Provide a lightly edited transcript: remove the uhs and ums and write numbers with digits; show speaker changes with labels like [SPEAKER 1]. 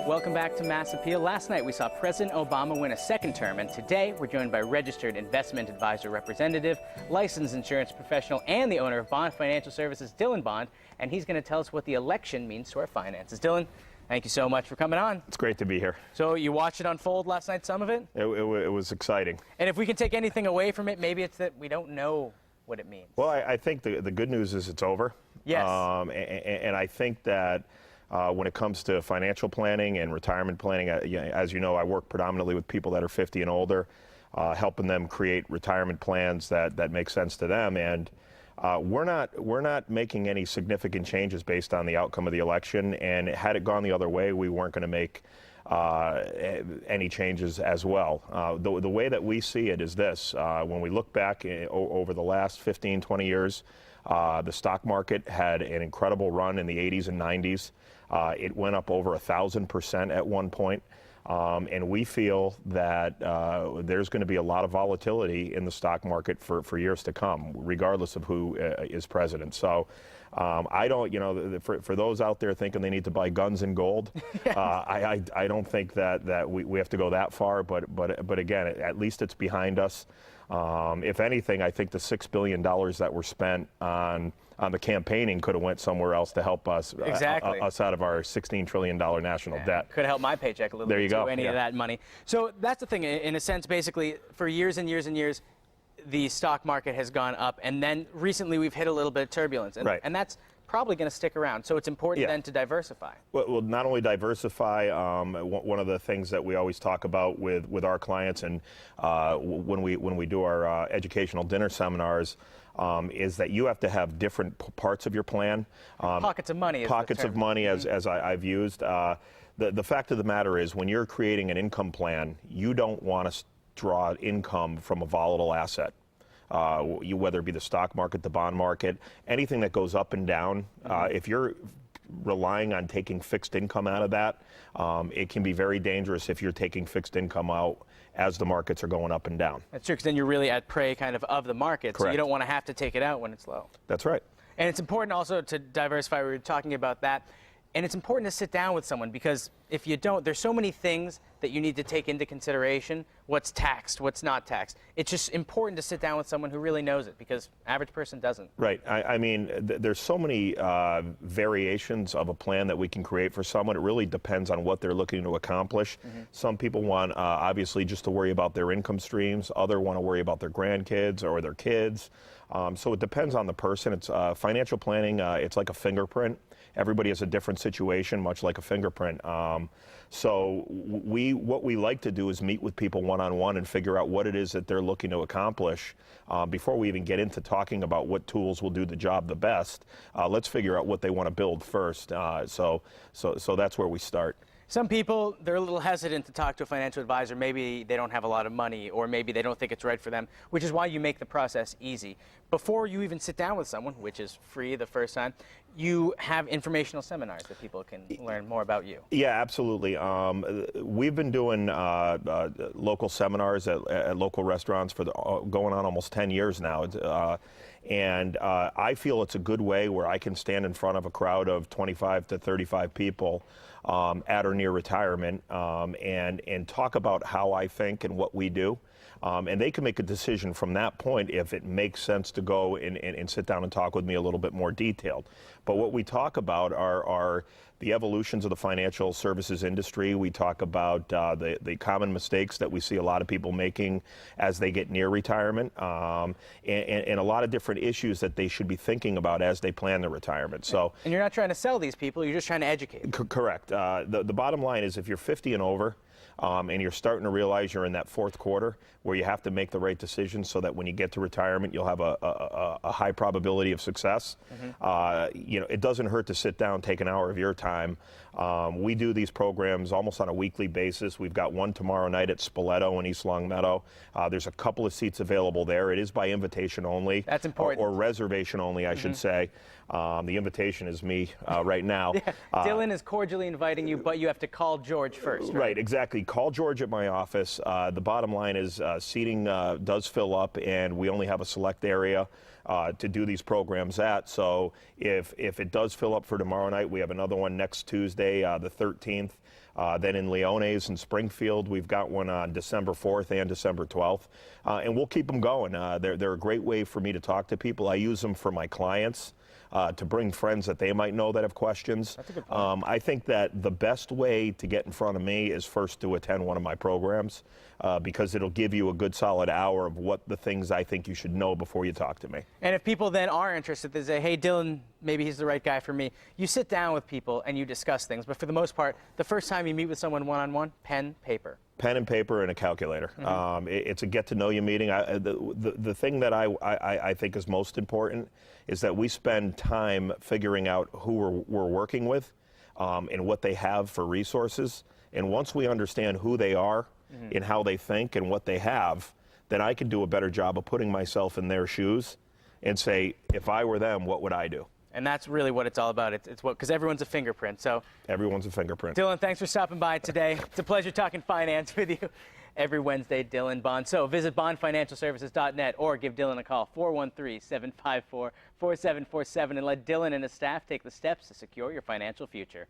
[SPEAKER 1] Welcome back to Mass Appeal. Last night we saw President Obama win a second term, and today we're joined by registered investment advisor representative, licensed insurance professional, and the owner of Bond Financial Services, Dylan Bond, and he's going to tell us what the election means to our finances. Dylan, thank you so much for coming on.
[SPEAKER 2] It's great to be here.
[SPEAKER 1] So you watched it unfold last night, some of it?
[SPEAKER 2] It was exciting.
[SPEAKER 1] And if we can take anything away from it, maybe it's that we don't know what it means.
[SPEAKER 2] Well, I think the good news is it's over.
[SPEAKER 1] Yes.
[SPEAKER 2] And I think that when it comes to financial planning and retirement planning, as you know, I work predominantly with people that are 50 and older, helping them create retirement plans that make sense to them. And we're not making any significant changes based on the outcome of the election. And had it gone the other way, we weren't going to make any changes as well. The way that we see it is this. When we look back over the last 15, 20 years, the stock market had an incredible run in the 80s and 90s. It went up over 1,000% at one point. And we feel that there's going to be a lot of volatility in the stock market for years to come, regardless of who is president. So I don't, for those out there thinking they need to buy guns and gold, yes. I don't think that we have to go that far. But again, at least it's behind us. If anything, I think the $6 billion that were spent on the campaigning could have went somewhere else to help us
[SPEAKER 1] exactly.
[SPEAKER 2] Us out of our $16 trillion national debt.
[SPEAKER 1] Could help my paycheck a little
[SPEAKER 2] there
[SPEAKER 1] bit
[SPEAKER 2] you go.
[SPEAKER 1] Too, any of that money. So that's the thing. In a sense, basically, for years and years and years, the stock market has gone up, and then recently we've hit a little bit of turbulence, and,
[SPEAKER 2] right.
[SPEAKER 1] and that's probably going to stick around. So it's important then to diversify.
[SPEAKER 2] Well, not only diversify. One of the things that we always talk about with our clients, and when we do our educational dinner seminars, is that you have to have different parts of your plan.
[SPEAKER 1] Pockets of money.
[SPEAKER 2] Pockets of money, as I've used. The fact of the matter is, when you're creating an income plan, you don't want to draw income from a volatile asset. Whether it be the stock market, the bond market, anything that goes up and down. If you're relying on taking fixed income out of that, it can be very dangerous if you're taking fixed income out as the markets are going up and down.
[SPEAKER 1] That's true, because then you're really at prey kind of the market.
[SPEAKER 2] Correct.
[SPEAKER 1] So you don't want to have to take it out when it's low.
[SPEAKER 2] That's right.
[SPEAKER 1] And it's important also to diversify. We were talking about that. And it's important to sit down with someone, because if you don't, there's so many things that you need to take into consideration. What's taxed, what's not taxed. It's just important to sit down with someone who really knows it, because average person doesn't.
[SPEAKER 2] Right. I mean, there's so many variations of a plan that we can create for someone. It really depends on what they're looking to accomplish. Some people want, obviously, just to worry about their income streams. Others want to worry about their grandkids or their kids. So it depends on the person. It's financial planning. It's like a fingerprint. Everybody has a different situation, much like a fingerprint. So what we like to do is meet with people one-on-one and figure out what it is that they're looking to accomplish. Before we even get into talking about what tools will do the job the best, let's figure out what they want to build first. So that's where we start.
[SPEAKER 1] Some people, they're a little hesitant to talk to a financial advisor. Maybe they don't have a lot of money, or maybe they don't think it's right for them, which is why you make the process easy. Before you even sit down with someone, which is free the first time, you have informational seminars that people can learn more about you.
[SPEAKER 2] Yeah, absolutely. We've been doing local seminars at local restaurants for going on almost 10 years now. And I feel it's a good way where I can stand in front of a crowd of 25 to 35 people at or near retirement and talk about how I think and what we do. And they can make a decision from that point if it makes sense to go and sit down and talk with me a little bit more detailed. But what we talk about are the evolutions of the financial services industry. We talk about the common mistakes that we see a lot of people making as they get near retirement, and a lot of different issues that they should be thinking about as they plan their retirement. So,
[SPEAKER 1] and you're not trying to sell these people, you're just trying to educate.
[SPEAKER 2] Correct. The bottom line is, if you're 50 and over, and you're starting to realize you're in that fourth quarter where you have to make the right decisions so that when you get to retirement, you'll have a high probability of success. It doesn't hurt to sit down, take an hour of your time. We do these programs almost on a weekly basis. We've got one tomorrow night at Spoleto in East Longmeadow. There's a couple of seats available there. It is by invitation only.
[SPEAKER 1] That's important.
[SPEAKER 2] Or reservation only, I should say. The invitation is me right now.
[SPEAKER 1] Yeah. Dylan is cordially inviting you, but you have to call George first.
[SPEAKER 2] Right, exactly. Call George at my office. The bottom line is seating does fill up, and we only have a select area to do these programs at. So if it does fill up for tomorrow night, we have another one next Tuesday, the 13th. Then in Leones and Springfield, we've got one on December 4th and December 12th. And we'll keep them going. They're a great way for me to talk to people. I use them for my clients. To bring friends that they might know that have questions.
[SPEAKER 1] That's a good point.
[SPEAKER 2] I think that the best way to get in front of me is first to attend one of my programs because it'll give you a good solid hour of what the things I think you should know before you talk to me.
[SPEAKER 1] And if people then are interested, they say, hey, Dylan, maybe he's the right guy for me. You sit down with people and you discuss things. But for the most part, the first time you meet with someone one-on-one, pen, paper.
[SPEAKER 2] Pen and paper and a calculator. It's a get-to-know-you meeting. The thing that I think is most important is that we spend time figuring out who we're working with and what they have for resources. And once we understand who they are and how they think and what they have, then I can do a better job of putting myself in their shoes and say, if I were them, what would I do?
[SPEAKER 1] And that's really what it's all about. It's what, because everyone's a fingerprint. So
[SPEAKER 2] everyone's a fingerprint.
[SPEAKER 1] Dylan, thanks for stopping by today. It's a pleasure talking finance with you every Wednesday, Dylan Bond. So visit bondfinancialservices.net or give Dylan a call, 413-754-4747, and let Dylan and his staff take the steps to secure your financial future.